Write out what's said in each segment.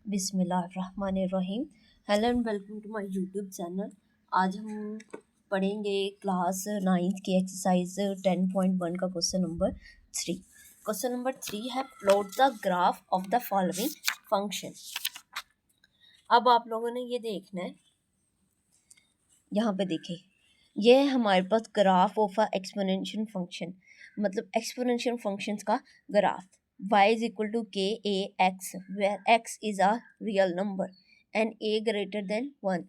बिस्मिल्लाहिर्रहमानिर्रहीम। Hello and welcome to my YouTube channel. आज हम पढ़ेंगे क्लास 9th की एक्सरसाइज 10.1 का क्वेश्चन नंबर 3। क्वेश्चन नंबर 3 है plot the graph of the following function. अब आप लोगों ने ये देखना है, यहाँ पे देखें, ये है हमारे पास graph of a exponential function, मतलब एक्सपोनेंशियल फंक्शंस का graph. y is equal to k a x where x is a real number and a greater than 1।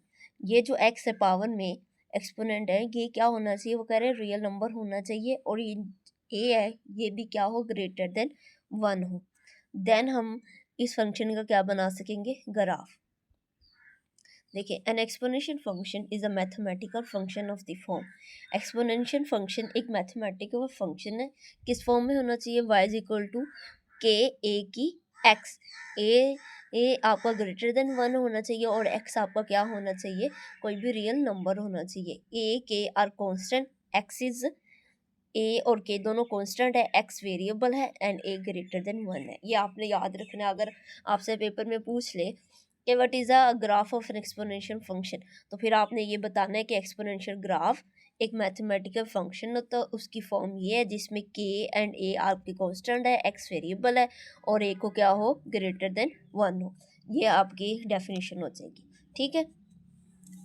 ये जो x है पावर में एक्सपोनेंट है, ये क्या होना चाहिए, वो कह रहे हैं रियल नंबर होना चाहिए, और ये a है ये भी क्या हो, ग्रेटर देन 1 हो। देन हम इस फंक्शन का क्या बना सकेंगे, ग्राफ। देखिए, N exponential function is a mathematical function of the form. Exponential function एक मैथमेटिकल फंक्शन है, किस फॉर्म में होना चाहिए, y इज इक्वल टू के ए की x। ए आपका ग्रेटर देन 1 होना चाहिए और x आपका क्या होना चाहिए, कोई भी रियल नंबर होना चाहिए। A k are constant, x is a और के दोनों कांस्टेंट है, x वेरिएबल है एंड a ग्रेटर देन 1 है। ये आपने याद रखना है। अगर आपसे पेपर में पूछ ले कि what is a graph of N exponential function, तो फिर आपने ये बताना है कि एक्सपोनेंशियल ग्राफ एक मैथमेटिकल फंक्शन होता है, उसकी फॉर्म ये है जिसमें k एंड a आपकी कांस्टेंट है, x वेरिएबल है और a को क्या हो, ग्रेटर देन 1 हो। ये आपकी डेफिनेशन हो जाएगी, ठीक है।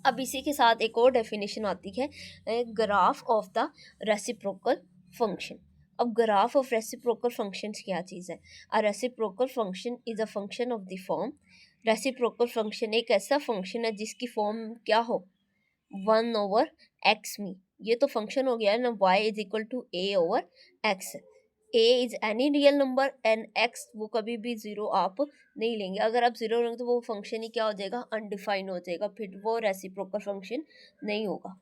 अब इसी के साथ एक और डेफिनेशन आती है, graph of the reciprocal function. अब ग्राफ ऑफ रेसिप्रोकल फंक्शन क्या चीज़ है, अ reciprocal function is a function of the form. Reciprocal function एक ऐसा फंक्शन है जिसकी फॉर्म क्या हो, 1/x में। ये तो फंक्शन हो गया है ना, y is equal to a over x। a is any real number and x वो कभी भी ज़ीरो आप नहीं लेंगे। अगर आप ज़ीरो लेंगे तो वो फंक्शन ही क्या हो जाएगा, अनडिफाइन हो जाएगा, फिर वो रेसिप्रोकल फंक्शन नहीं होगा,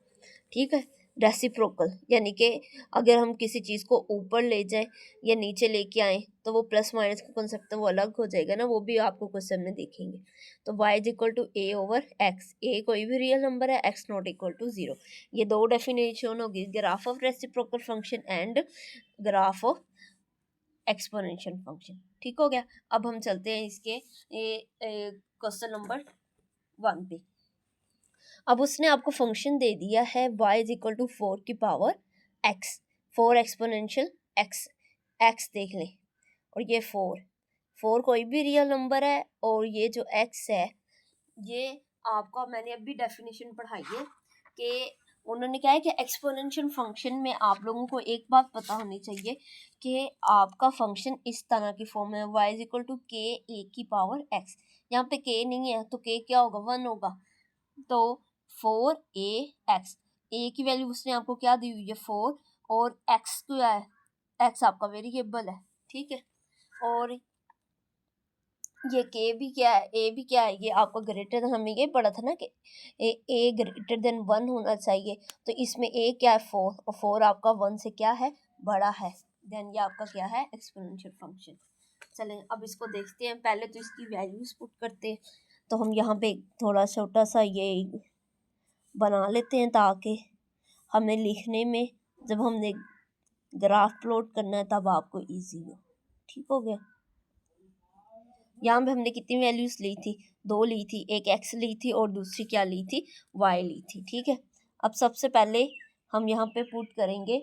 ठीक है। रेसिप्रोकल यानी कि अगर हम किसी चीज़ को ऊपर ले जाएं या नीचे लेके आएँ तो वो प्लस माइनस का कॉन्सेप्ट वो अलग हो जाएगा ना, वो भी आपको क्वेश्चन में देखेंगे। तो y is equal to a over x, a कोई भी रियल नंबर है, x नॉट इक्वल टू 0। ये दो डेफिनेशन होगी, graph of reciprocal function and graph of exponential function, ठीक हो गया। अब हम चलते हैं इसके क्वेश्चन नंबर 1 पे। अब उसने आपको फंक्शन दे दिया है y इज इक्वल टू 4 की पावर x, 4 एक्सपोनेंशियल x देख लें, और ये 4 कोई भी रियल नंबर है, और ये जो x है ये आपका, मैंने अभी डेफिनेशन पढ़ाई है कि उन्होंने क्या है कि एक्सपोनेंशियल फंक्शन में आप लोगों को एक बात पता होनी चाहिए कि आपका फंक्शन इस तरह की फॉर्म है, y इज इक्वल टू के ए की पावर x। यहाँ पे k नहीं है तो k क्या होगा, 1 होगा। तो 4ax, a की वैल्यू उसने आपको क्या दी हुई है, 4, और x क्या है, x आपका वेरिएबल है, ठीक है। और ये k भी क्या है, a भी क्या है, ये आपका ग्रेटर देन, हमें ये पढ़ा था ना कि a ग्रेटर देन 1 होना चाहिए, तो इसमें a क्या है, 4, और 4 आपका 1 से क्या है, बड़ा है। देन ये आपका क्या है, एक्सपोनेंशियल फंक्शन। चलें अब इसको देखते हैं, पहले तो इसकी वैल्यूज पुट करते हैं। तो हम यहाँ पे थोड़ा छोटा सा ये बना लेते हैं ताकि हमें लिखने में, जब हमने ग्राफ प्लॉट करना है तब आपको इजी हो, ठीक हो गया। यहाँ पे हमने कितनी वैल्यूज ली थी, 2 ली थी, एक x ली थी और दूसरी क्या ली थी, y ली थी, ठीक है। अब सबसे पहले हम यहाँ पे पुट करेंगे,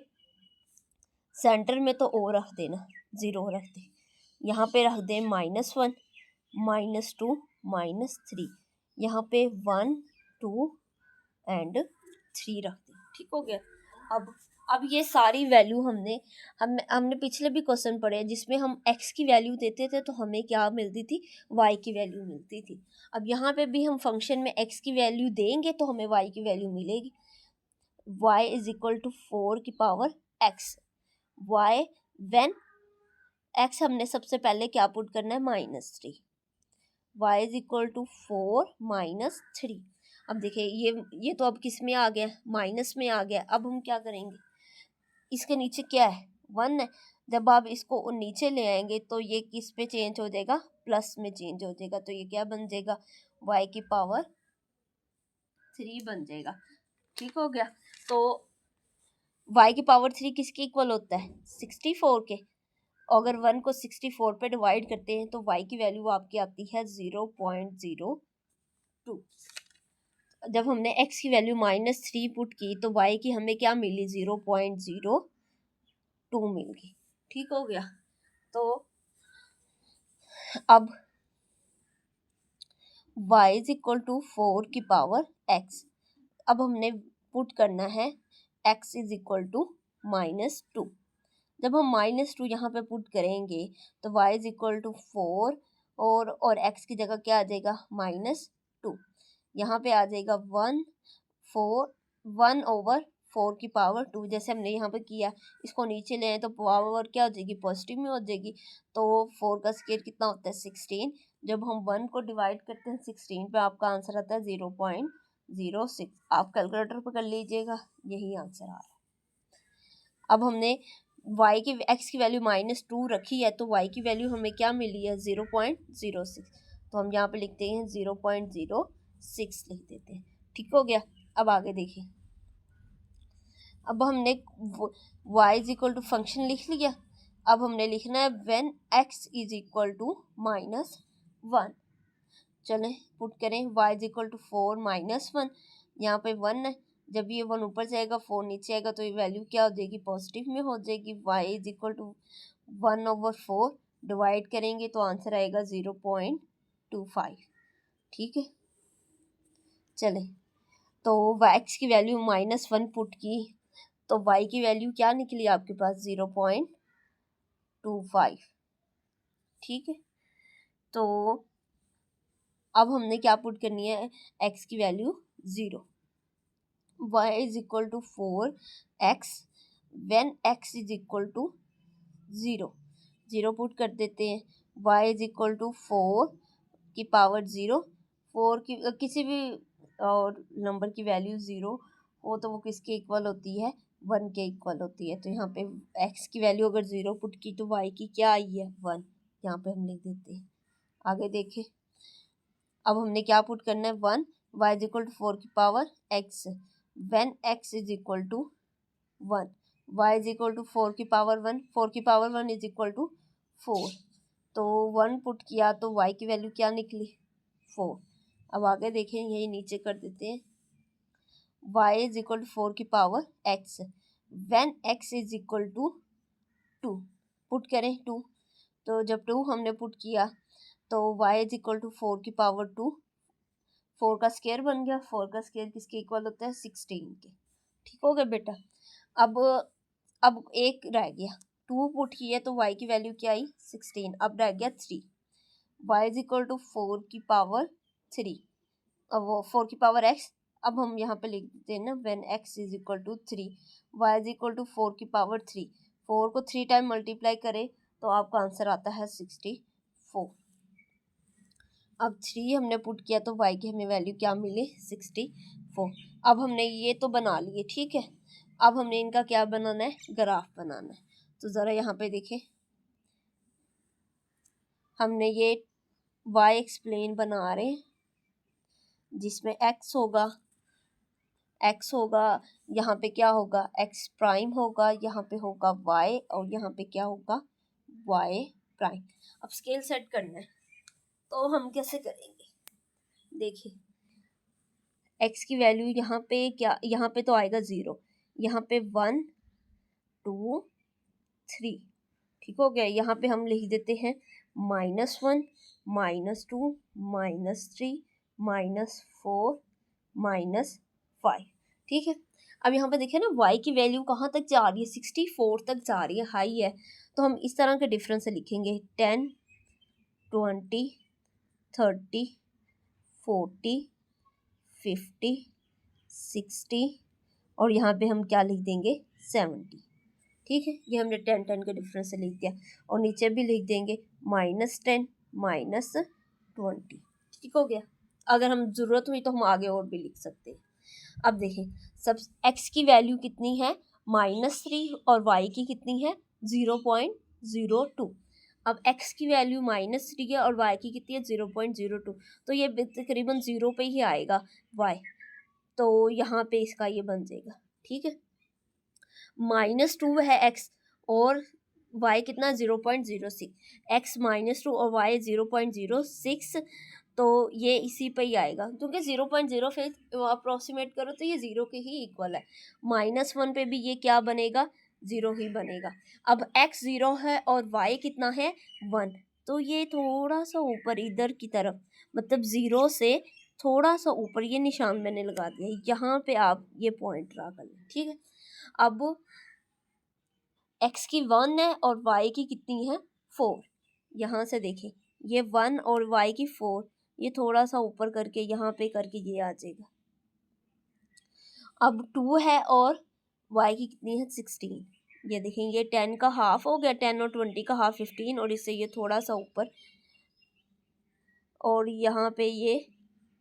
सेंटर में तो o रख देना, 0 रख दे, यहाँ पे रख दें -1, -2, -3, यहाँ पे 1, 2 एंड 3 रख दें, ठीक हो गया। अब ये सारी वैल्यू हमने पिछले भी क्वेश्चन पढ़े हैं जिसमें हम x की वैल्यू देते थे तो हमें क्या मिलती थी, y की वैल्यू मिलती थी। अब यहाँ पे भी हम फंक्शन में x की वैल्यू देंगे तो हमें y की वैल्यू मिलेगी। y इज इक्वल टू 4 की power x, y when x हमने सबसे पहले क्या पुट करना है, -3, y इज इक्वल टू 4 -3। अब देखिए ये तो अब किस में आ गया, माइनस में आ गया। अब हम क्या करेंगे, इसके नीचे क्या है, 1 है, जब आप इसको नीचे ले आएंगे तो ये किस पे चेंज हो जाएगा, प्लस में चेंज हो जाएगा, तो ये क्या बन जाएगा, y की पावर 3 बन जाएगा, ठीक हो गया। तो y की पावर 3 किसके इक्वल होता है, 64 के। अगर 1 को 64 पे डिवाइड करते हैं तो y की वैल्यू आपकी आती है 0.02। जब हमने x की वैल्यू -3 पुट की तो y की हमें क्या मिली 0.02 मिल गई। ठीक हो गया। तो अब y इज इक्वल टू 4 की पावर x। अब हमने पुट करना है x इज इक्वल टू -2। जब हम -2 यहाँ पे पुट करेंगे तो y इज इक्वल टू 4 और x की जगह क्या आ जाएगा -2। यहाँ पे आ जाएगा 1/4 की पावर 2। जैसे हमने यहाँ पे किया, इसको नीचे ले आए तो पावर क्या हो जाएगी, पॉजिटिव में हो जाएगी। तो 4 का स्क्वायर कितना होता है 16। जब हम 1 को डिवाइड करते हैं 16 पे आपका आंसर आता है 0.06। आप कैलकुलेटर पर कर लीजिएगा, यही आंसर आ रहा है। अब हमने x की वैल्यू -2 रखी है तो y की वैल्यू हमें क्या मिली है 0.06। तो हम यहाँ पे लिखते हैं 0.06 लिख देते हैं। ठीक हो गया। अब आगे देखिए, अब हमने y is equal to function लिख लिया। अब हमने लिखना है when x is equal to -1। चलें पुट करें, y इज इक्वल टू 4 -1। यहाँ पे 1 है, जब ये 1 ऊपर जाएगा 4 नीचे आएगा तो ये वैल्यू क्या हो जाएगी, पॉजिटिव में हो जाएगी। y is equal to 1/4 divide करेंगे तो आंसर आएगा 0.25। ठीक है। चले, तो x की वैल्यू -1 पुट की तो y की वैल्यू क्या निकली आपके पास 0.25। ठीक है। तो अब हमने क्या पुट करनी है, x की value 0। y is equal to 4x when x is equal to 0 put कर देते हैं। y इज इक्वल टू 4 की पावर 0। 4 की किसी भी और नंबर की वैल्यू 0 हो तो वो किसके इक्वल होती है, 1 के इक्वल होती है। तो यहाँ पे x की वैल्यू अगर 0 पुट की तो y की क्या आई है 1। यहाँ पे हम लिख देते हैं। आगे देखें, अब हमने क्या पुट करना है 1, y इज इक्वल टू 4 की power x when x is equal to 1। y is equal to 4 की पावर 1, 4 की पावर 1 इज इक्वल टू 4। तो 1 पुट किया तो y की वैल्यू क्या निकली 4। अब आगे देखें, यही नीचे कर देते हैं। y इज इक्वल टू 4 की power x when x is equal to 2। Put करें 2, तो जब 2 हमने पुट किया तो y इज इक्वल टू 4 की पावर 2। 4 का स्क्वायर बन गया। 4 का स्क्वायर किसके इक्वल होता है 16 के। ठीक हो गया बेटा। अब एक रह गया, 2 पुट किए तो y की वैल्यू क्या आई 16। अब रह गया 3। y इज इक्वल टू 4 की पावर 3। अब वो 4 की पावर x, अब हम यहाँ पे लिख देते हैं ना when x is equal to 3। y is equal to 4 की पावर 3। 4 को 3 टाइम मल्टीप्लाई करें तो आपका आंसर आता है 64। अब 3 हमने पुट किया तो y की हमें वैल्यू क्या मिली 64। अब हमने ये तो बना लिए, ठीक है। अब हमने इनका क्या बनाना है, ग्राफ बनाना है। तो ज़रा यहाँ पे देखें, हमने ये y एक्सप्लेन बना रहे हैं जिसमें x होगा, यहाँ पे क्या होगा x प्राइम होगा, यहाँ पे होगा y और यहाँ पे क्या होगा y प्राइम। अब स्केल सेट करना है तो हम कैसे करेंगे, देखिए x की वैल्यू यहाँ पे क्या, यहाँ पे तो आएगा 0, यहाँ पे 1 2 3। ठीक हो गया। यहाँ पे हम लिख देते हैं -1 -2 -3 -4 -5। ठीक है। अब यहाँ पे देखिए ना y की वैल्यू कहाँ तक जा रही है 64 तक जा रही है, हाई है। तो हम इस तरह के डिफरेंस से लिखेंगे 10 20 30 40 50 60 और यहाँ पे हम क्या लिख देंगे 70। ठीक है, ये हमने 10 के डिफरेंस से लिख दिया और नीचे भी लिख देंगे -10 -20। ठीक हो गया। अगर हम ज़रूरत हुई तो हम आगे और भी लिख सकते हैं। अब देखें, सब x की वैल्यू कितनी है -3 और y की कितनी है 0.02। अब x की वैल्यू -3 है और y की कितनी है 0.02, तो ये तकरीबन 0 पे ही आएगा y। तो यहाँ पे इसका ये बन जाएगा। ठीक है, -2 है x और y कितना 0.06, x -2 और y 0.06, तो ये इसी पे ही आएगा क्योंकि 0.0 फिर अप्रोक्सीमेट करो तो ये 0 के ही इक्वल है। -1 पे भी ये क्या बनेगा, 0 ही बनेगा। अब x 0 है और y कितना है 1, तो ये थोड़ा सा ऊपर इधर की तरफ, मतलब 0 से थोड़ा सा ऊपर, ये निशान मैंने लगा दिया, यहाँ पे आप ये पॉइंट ड्रा कर लें, ठीक है। अब x की 1 है और y की कितनी है 4, यहाँ से देखें ये 1 और y की 4, ये थोड़ा सा ऊपर करके यहाँ पे करके ये आ जाएगा। अब 2 है और y की कितनी है 16, ये देखेंगे 10 का हाफ हो गया, 10 और 20 का हाफ 15, और इससे ये थोड़ा सा ऊपर, और यहाँ पे ये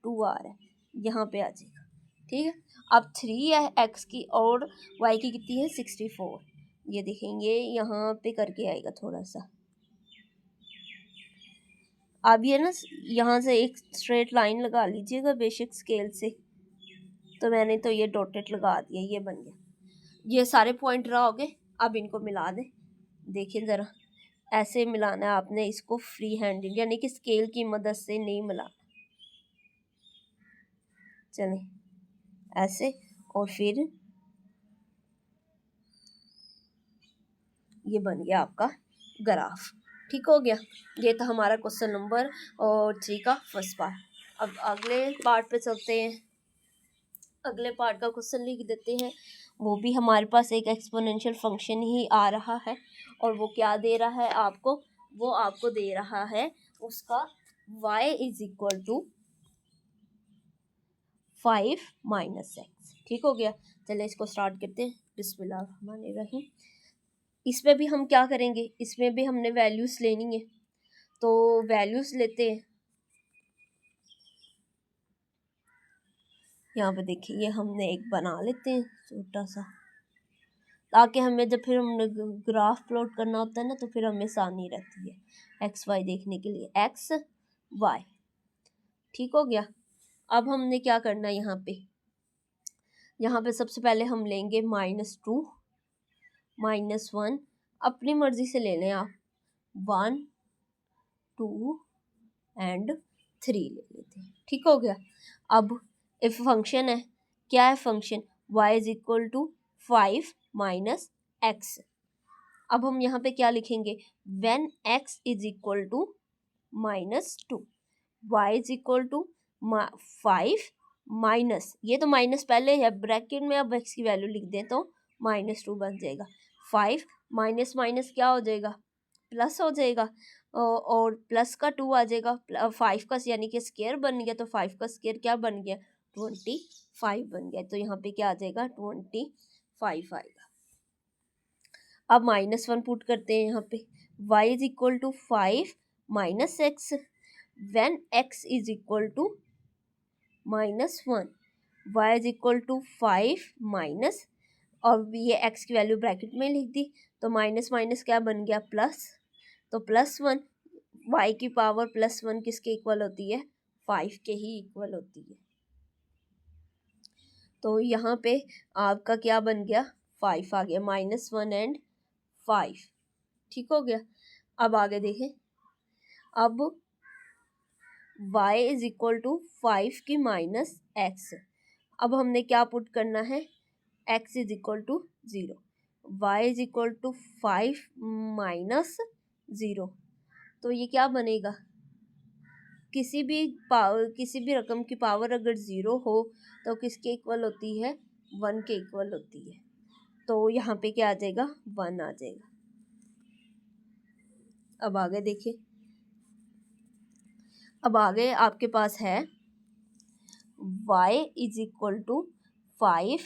2 आ रहा है, यहाँ पे आ जाएगा, ठीक है। अब 3 है x की और y की कितनी है 64, ये देखेंगे यहाँ पे करके आएगा थोड़ा सा। अब ये ना यहाँ से एक स्ट्रेट लाइन लगा लीजिएगा बेसिक स्केल से, तो मैंने तो ये डॉटेड लगा दिया, ये बन गया, ये सारे पॉइंट रहा हो गए। अब इनको मिला दें, देखिए ज़रा ऐसे मिलाना है आपने इसको फ्री हैंडिंग, यानी कि स्केल की मदद से नहीं मिला, चलें ऐसे, और फिर ये बन गया आपका ग्राफ, ठीक हो गया। ये था हमारा क्वेश्चन नंबर 3 का फर्स्ट पार्ट। अब अगले पार्ट पे चलते हैं, अगले पार्ट का क्वेश्चन लिख देते हैं। वो भी हमारे पास एक एक्सपोनेंशियल फंक्शन ही आ रहा है, और वो क्या दे रहा है आपको, वो आपको दे रहा है उसका y is equal to 5 - x, ठीक हो गया। चलिए इसको स्टार्ट करते हैं, बिस्मिल्लाहिर्रहमानिर्रहीम। इसमें भी हम क्या करेंगे, इसमें भी हमने वैल्यूज़ लेनी है, तो वैल्यूज़ लेते हैं। यहाँ पे देखिए ये हमने एक बना लेते हैं छोटा सा, ताकि हमें जब फिर हमने ग्राफ प्लॉट करना होता है ना, तो फिर हमें आसानी रहती है एक्स वाई देखने के लिए, एक्स वाई, ठीक हो गया। अब हमने क्या करना है, यहाँ पे सबसे पहले हम लेंगे -2 -1, अपनी मर्ज़ी से ले लें आप, 1 2 एंड 3 ले लेते हैं, ठीक हो गया। अब इफ फंक्शन है, क्या है function, y is equal to 5 - x। अब हम यहाँ पे क्या लिखेंगे, when x is equal to -2, y is equal to 5 minus, ये तो माइनस पहले है ब्रैकेट में, अब x की वैल्यू लिख दें तो -2 बन जाएगा। 5 माइनस माइनस क्या हो जाएगा, प्लस हो जाएगा, और प्लस का 2 आ जाएगा, 5 का यानी कि स्केयर बन गया, तो 5 का स्केयर क्या बन गया 25 बन गया, तो यहाँ पे क्या आ जाएगा 25 आएगा। अब -1 पुट करते हैं यहाँ पे, y is equal to 5 - x, when x is equal to -1, y is equal to 5 minus, और ये x की वैल्यू ब्रैकेट में लिख दी, तो माइनस माइनस क्या बन गया प्लस, तो +1, y की पावर +1 किसके इक्वल होती है 5 के ही इक्वल होती है, तो यहाँ पे आपका क्या बन गया 5 आ गया, -1 एंड 5, ठीक हो गया। अब आगे देखें, अब y इज इक्वल टू 5 की -x, अब हमने क्या पुट करना है, x is equal to 0, y is equal to 5 - 0, तो ये क्या बनेगा, किसी भी रकम की पावर अगर 0 हो तो किसके इक्वल होती है 1 के इक्वल होती है, तो यहाँ पे क्या आ जाएगा 1 आ जाएगा। अब आगे देखिए, अब आगे आपके पास है y is equal to 5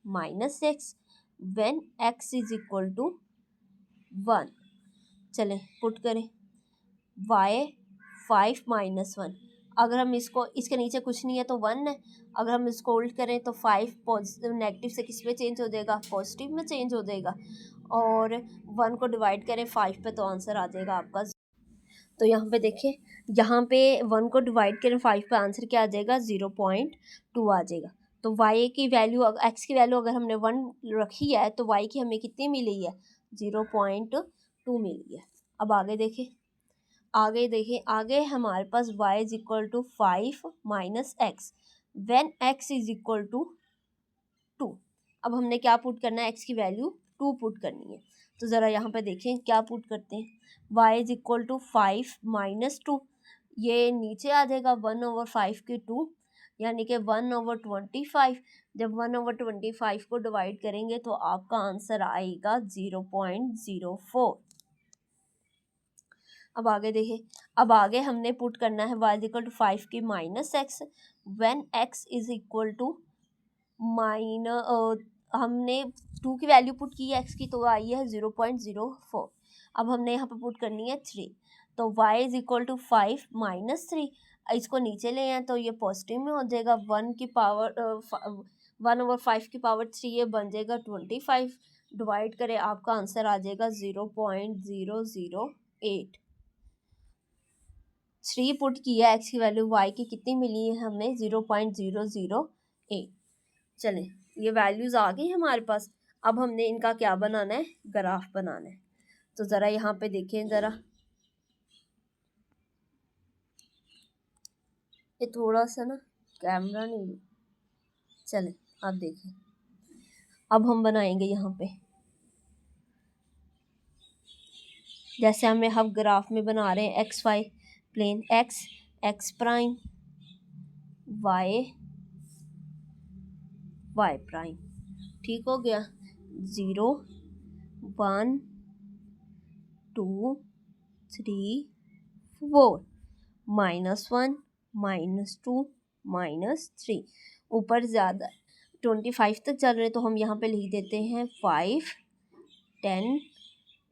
- x, when x is equal to 1, चलें पुट करें, y 5 - 1, अगर हम इसको, इसके नीचे कुछ नहीं है तो 1 है, अगर हम इसको उल्ट करें तो 5 पॉजिटिव नेगेटिव से किस में चेंज हो जाएगा, पॉजिटिव में चेंज हो जाएगा, और 1 को डिवाइड करें 5 पे तो आंसर आ जाएगा आपका। तो यहाँ पे देखिए, यहाँ पे 1 को डिवाइड करें 5 पे, आंसर क्या आ जाएगा 0.2 आ जाएगा। तो y की वैल्यू, x की वैल्यू अगर हमने 1 रखी है तो y की हमें कितनी मिली है 0.2 2 मिल गया। अब आगे देखें आगे हमारे पास y is equal to 5 minus x when x is equal to 2। अब हमने क्या पुट करना है, x की वैल्यू 2 पुट करनी है। तो ज़रा यहाँ पे देखें क्या पुट करते हैं, y is equal to 5 minus 2, ये नीचे आ जाएगा 1/5 के 2 यानी कि 1/25। जब 1/25 को डिवाइड करेंगे तो आपका आंसर आएगा 0.04। अब आगे हमने पुट करना है y इज इक्वल टू 5 की minus x when x is equal to हमने 2 की वैल्यू पुट की है x की, तो आई है 0.04। अब हमने यहाँ पे पुट करनी है 3, तो y is equal to 5 minus 3, इसको नीचे ले आए तो ये पॉजिटिव में हो जाएगा, 1/5 की पावर 3 ये बन जाएगा 25, डिवाइड करें आपका आंसर आ जाएगा 0.008। 3 पुट किया, x की वैल्यू y की कितनी मिली है हमें 0.008। चलें ये वैल्यूज़ आ गई हमारे पास। अब हमने इनका क्या बनाना है, ग्राफ बनाना है। तो ज़रा यहाँ पे देखें, ज़रा ये थोड़ा सा ना कैमरा नहीं, चलें आप देखें। अब हम बनाएंगे यहाँ पे जैसे हम ग्राफ में बना रहे हैं x y plane, x prime y prime, ठीक हो गया। 0 1 2 3 4 -1 -2 -3, ऊपर ज़्यादा 25 तक चल रहे तो हम यहाँ पे लिख देते हैं 5 10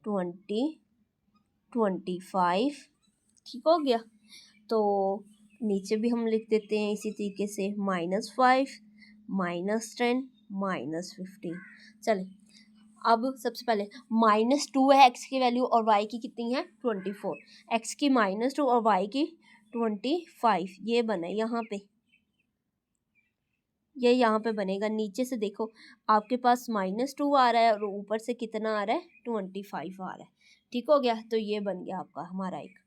20 25, ठीक हो गया। तो नीचे भी हम लिख देते हैं इसी तरीके से -5 -10 -15। चलें अब सबसे पहले -2 है x की वैल्यू और y की कितनी है 24, x की -2 और y की 25, ये बने यहाँ पे, ये यहाँ पे बनेगा। नीचे से देखो आपके पास -2 आ रहा है और ऊपर से कितना आ रहा है 25 आ रहा है, ठीक हो गया। तो ये बन गया आपका हमारा एक।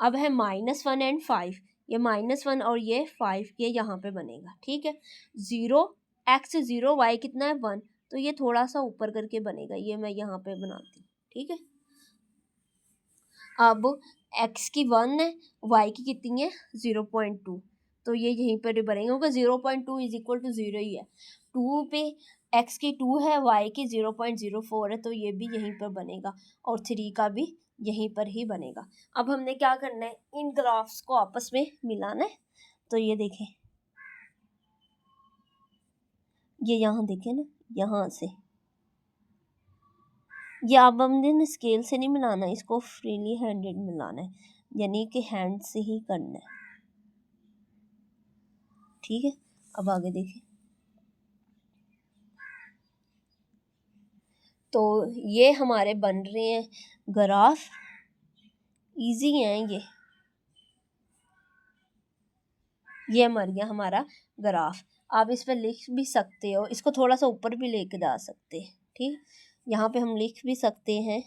अब है -1 एंड 5, ये -1 और ये 5 ये यहाँ पे बनेगा, ठीक है। 0 x 0 y कितना है 1, तो ये थोड़ा सा ऊपर करके बनेगा, ये मैं यहाँ पे बनाती हूँ, ठीक है। अब x की 1 है, y की कितनी है 0.2, तो ये यहीं पर बनेगा क्योंकि 0.2 इज इक्वल टू 0 ही है। 2 पे x की 2 है, y की 0.04 है, तो ये भी यहीं पर बनेगा और 3 का भी यहीं पर ही बनेगा। अब हमने क्या करना है, इन ग्राफ्स को आपस में मिलाना है। तो ये देखें, ये यहाँ देखें ना, यहाँ से ये अब हमने स्केल से नहीं मिलाना, इसको फ्रीली हैंडेड मिलाना है, यानी कि हैंड से ही करना है, ठीक है। अब आगे देखें, तो ये हमारे बन रहे हैं ग्राफ, इजी हैं ये मर गया हमारा ग्राफ। आप इस पर लिख भी सकते हो, इसको थोड़ा सा ऊपर भी लेके जा सकते हैं, ठीक। यहाँ पे हम लिख भी सकते हैं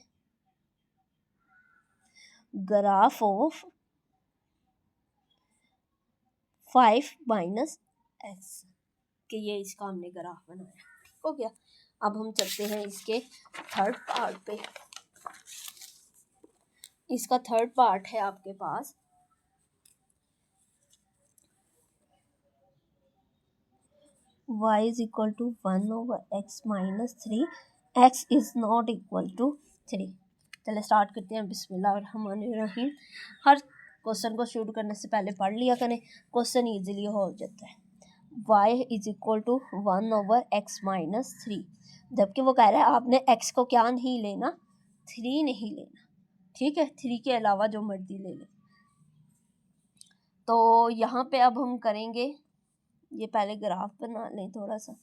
ग्राफ ऑफ 5 माइनस एक्स, कि ये इसका हमने ग्राफ बनाया, ठीक हो गया। अब हम चलते हैं इसके थर्ड पार्ट पे। इसका थर्ड पार्ट है आपके पास y is equal to 1/x minus 3, x is not equal to 3। चले स्टार्ट करते हैं, बिस्मिल्लाहिर्रहमानिर्रहीम। हर क्वेश्चन को शुरू करने से पहले पढ़ लिया करें, क्वेश्चन इजीली हो जाता है। y is equal to 1/x minus 3, जबकि वो कह रहा है आपने x को क्या नहीं लेना, 3 नहीं लेना, ठीक है। 3 के अलावा जो मर्जी ले लें। तो यहाँ पे अब हम करेंगे, ये पहले ग्राफ बना लें थोड़ा सा,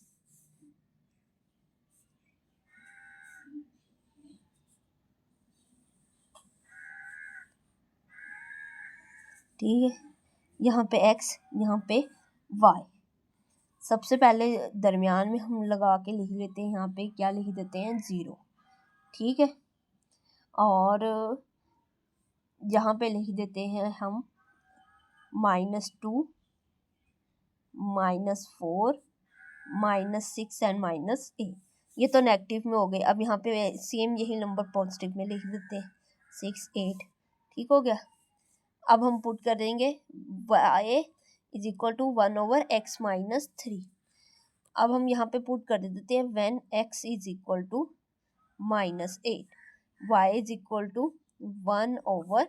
ठीक है। यहाँ पे x, यहाँ पे y, सबसे पहले दरमियान में हम लगा के लिख लेते हैं, यहाँ पे क्या लिख देते हैं 0, ठीक है। और यहाँ पे लिख देते हैं हम -2, -4, -6 एंड -8। ये तो नेगेटिव में हो गए। अब यहाँ पे सेम यही नंबर पॉजिटिव में लिख देते हैं 6, 8। ठीक हो गया। अब हम पुट कर देंगे y is equal to 1/x - 3। अब हम यहाँ पे पुट कर देते हैं when x is equal to -8, y is equal to 1/(-8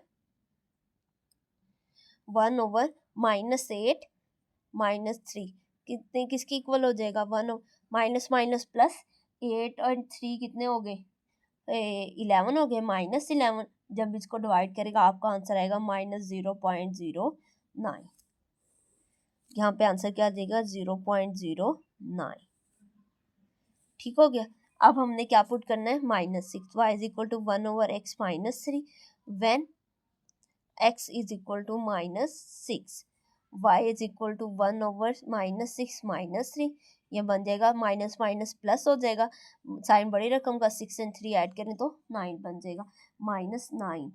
- 3) कितने किसकी इक्वल हो जाएगा? 1 माइनस माइनस प्लस 8 और 3 कितने हो गए? 11 हो गए। -11 जब इसको डिवाइड करेगा आपका आंसर आएगा -0.09। यहाँ पे आंसर क्या आ जाएगा? 0.09। ठीक हो गया। अब हमने क्या पुट करना है? -6, y is equal to 1/(x - 3) when x is equal to -6, y is equal to 1/(-6 - 3). ये बन जाएगा माइनस माइनस प्लस हो जाएगा, साइन बड़ी रकम का 6 एंड 3 ऐड करें तो 9 बन जाएगा। -9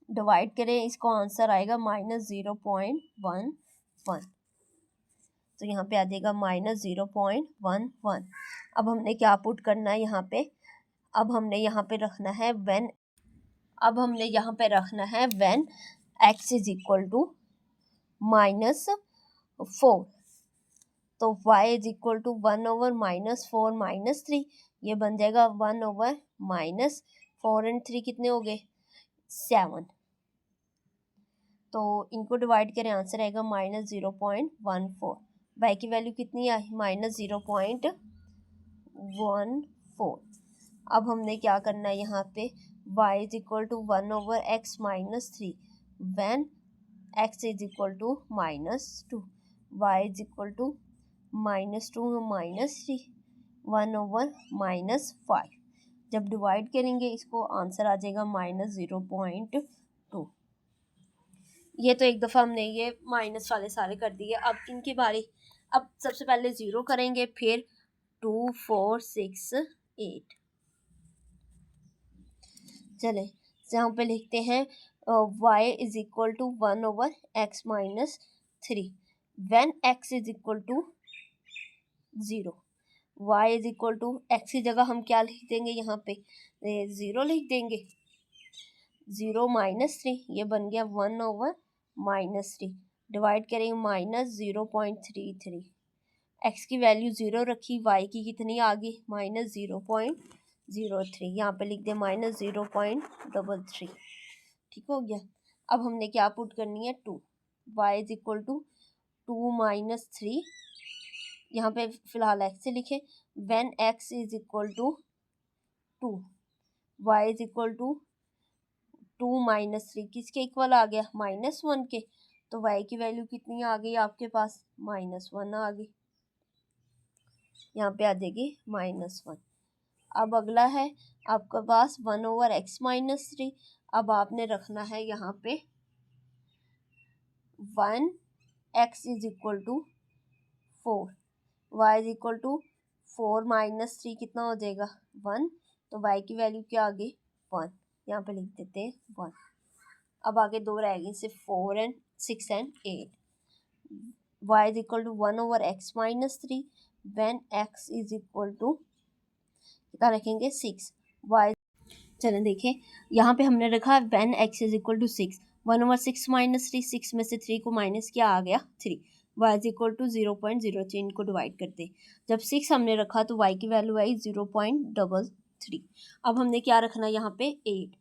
डिवाइड करें इसको आंसर आएगा -0.11। तो यहाँ पे आ जाएगा -0.11। अब हमने क्या पुट करना है यहाँ पे? अब हमने यहाँ पे रखना है when x is equal to -4, तो y इज इक्वल टू 1/-4 - 3। ये बन जाएगा 1/-4 एंड 3 कितने हो गए? 7। तो इनको डिवाइड करें आंसर आएगा -0.14। y की वैल्यू कितनी आई? -0.14। अब हमने क्या करना है यहाँ पे? y is equal to 1/(x - 3) when x is equal to -2, y is equal to -2 -3, 1/-5। जब डिवाइड करेंगे इसको आंसर आ जाएगा -0.2। ये तो एक दफ़ा हमने ये माइनस वाले सारे कर दिए। अब इनकी बारी। अब सबसे पहले 0 करेंगे, फिर 2, 4, 6, 8। चले यहाँ पे लिखते हैं y is equal to 1/(x - 3) when x is equal to 0। y is equal to x की जगह हम क्या लिख देंगे? यहाँ पे 0 लिख देंगे। 0 - 3 ये बन गया 1/-3। डिवाइड करेंगे -0.33। x की वैल्यू 0 रखी, y की कितनी आ गई? -0.03। यहाँ पे लिख दे -0.33। ठीक हो गया। अब हमने क्या पुट करनी है? 2, y इज इक्वल टू 2 - 3। यहाँ पे फिलहाल x से लिखे when x is equal to 2, y is equal to 2 - 3 किसके इक्वल आ गया? -1 के। तो y की वैल्यू कितनी आ गई आपके पास? -1 आ गई। यहाँ पे आ जाएगी -1। अब अगला है आपके पास 1/(x - 3). अब आपने रखना है यहाँ पे 1x is equal to 4, y is equal to 4 - 3 कितना हो जाएगा? 1। तो y की वैल्यू क्या आ गई? 1। यहाँ पे लिख देते हैं 1। अब आगे दो रह गई, सिर्फ 4 and 6 and 8। y is equal to 1/(x - 3) when x is equal to कितना रखेंगे? 6। y चलें देखें, यहाँ पे हमने रखा when x is equal to 6। 1/6 - 3, 6 में से 3 को माइनस किया, आ गया 3। y is equal to 0.03। इनको डिवाइड करते, जब 6 हमने रखा तो y की वैल्यू आई 0.33। अब हमने क्या रखना यहाँ पे? 8।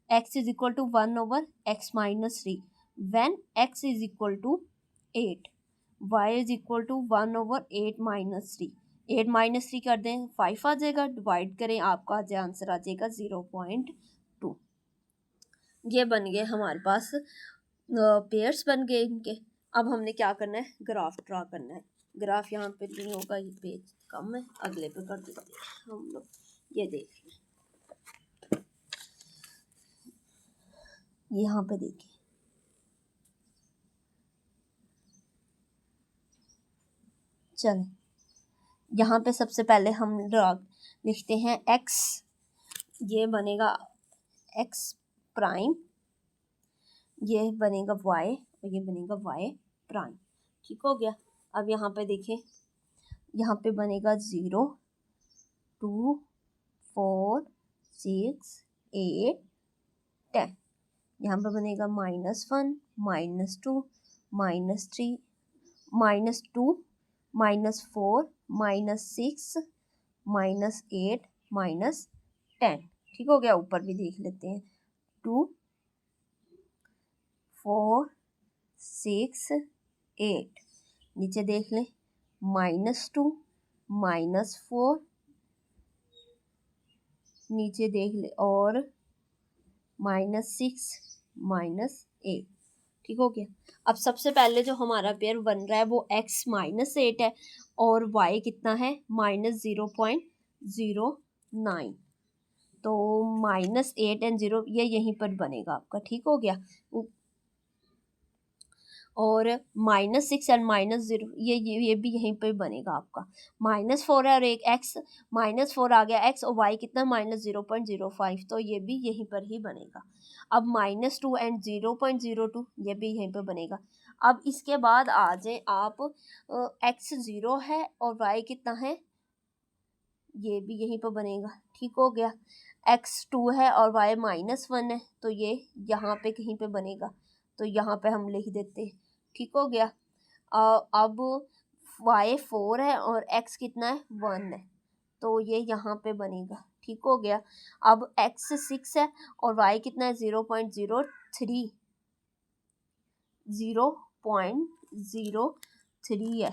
x is equal to 1/(x - 3) when x is equal to 8, y is equal to 1/8 - 3। 8 - 3 कर दें 5 आ जाएगा। डिवाइड करें आपका आंसर आ जाएगा 0.2। ये बन गए हमारे पास पेयर्स बन गए इनके। अब हमने क्या करना है? ग्राफ ड्रा करना है। ग्राफ यहाँ पे नहीं होगा, ये पेज कम है, अगले पे कर देते हैं हम लोग। ये देखिए, यहाँ पे देखिए, चलें यहाँ पे सबसे पहले हम ड्रा लिखते हैं x। ये बनेगा एक्स प्राइम, ये बनेगा वाई और ये बनेगा वाई प्राइम। ठीक हो गया। अब यहाँ पे देखें, यहाँ पे बनेगा 0 2 4 6 8 10। यहाँ पे बनेगा -1 -2 -3 -2 -4 -6 -8 -10। ठीक हो गया। ऊपर भी देख लेते हैं, 2 4 6 8। नीचे देख लें, -2 -4, नीचे देख ले, और -6 -8। ठीक हो गया। अब सबसे पहले जो हमारा पेयर बन रहा है वो x -8 है और y कितना है -0.09। तो -8 और 0 ये यहीं पर बनेगा आपका। ठीक हो गया। और -6 और -0 ये भी यहीं पर बनेगा आपका। -4 है और एक x, -4 आ गया x और y कितना -0.05, तो ये भी यहीं पर ही बनेगा। अब -2 एंड 0.02 ये भी यहीं पर बनेगा। अब इसके बाद आ जाए आप, x 0 है और y कितना है, ये भी यहीं पर बनेगा। ठीक हो गया। x 2 है और y -1 है, तो ये यहाँ पे कहीं पे बनेगा, तो यहाँ पे हम लिख देते हैं। ठीक हो गया। अब y 4 है और x कितना है 1 है, तो ये यहाँ पे बनेगा। ठीक हो गया। अब x 6 है और y कितना है 0.03 0.03 है,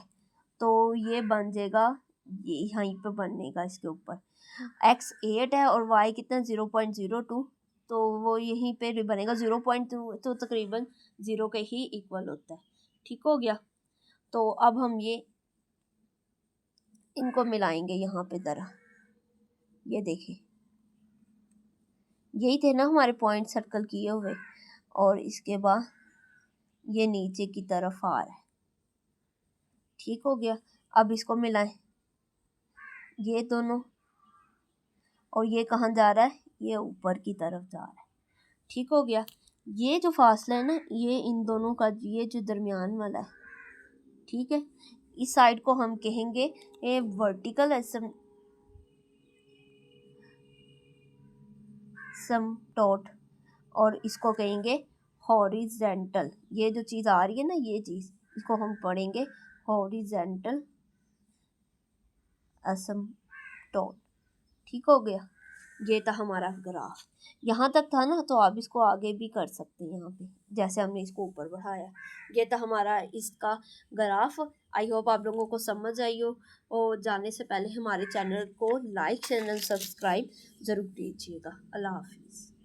तो ये बन जाएगा, ये यहीं पे बनेगा इसके ऊपर। x 8 है और y कितना 0.02, तो वो यहीं पे भी बनेगा। 0.2 तो तकरीबन 0 के ही इक्वल होता है। ठीक हो गया। तो अब हम ये इनको मिलाएंगे यहाँ पे ज़रा, ये देखें, यही थे ना हमारे पॉइंट सर्कल किए हुए, और इसके बाद ये नीचे की तरफ आ रहा है। ठीक हो गया। अब इसको मिलाएं, ये दोनों, और ये कहाँ जा रहा है, ये ऊपर की तरफ जा रहा है। ठीक हो गया। ये जो फासला है ना, ये इन दोनों का, ये जो दरमियान वाला है, ठीक है, इस साइड को हम कहेंगे ये वर्टिकल एसिम्पटोट, और इसको कहेंगे हॉरिजेंटल। ये जो चीज़ आ रही है ना, ये चीज़, इसको हम पढ़ेंगे हॉरिजेंटल एसिम्पटोट। ठीक हो गया। ये था हमारा ग्राफ। यहाँ तक था ना, तो आप इसको आगे भी कर सकते हैं यहाँ पे, जैसे हमने इसको ऊपर बढ़ाया। ये था हमारा इसका ग्राफ। आई होप आप लोगों को समझ आई हो। और जाने से पहले हमारे चैनल को लाइक, चैनल सब्सक्राइब ज़रूर कीजिएगा। अल्लाह हाफिज़।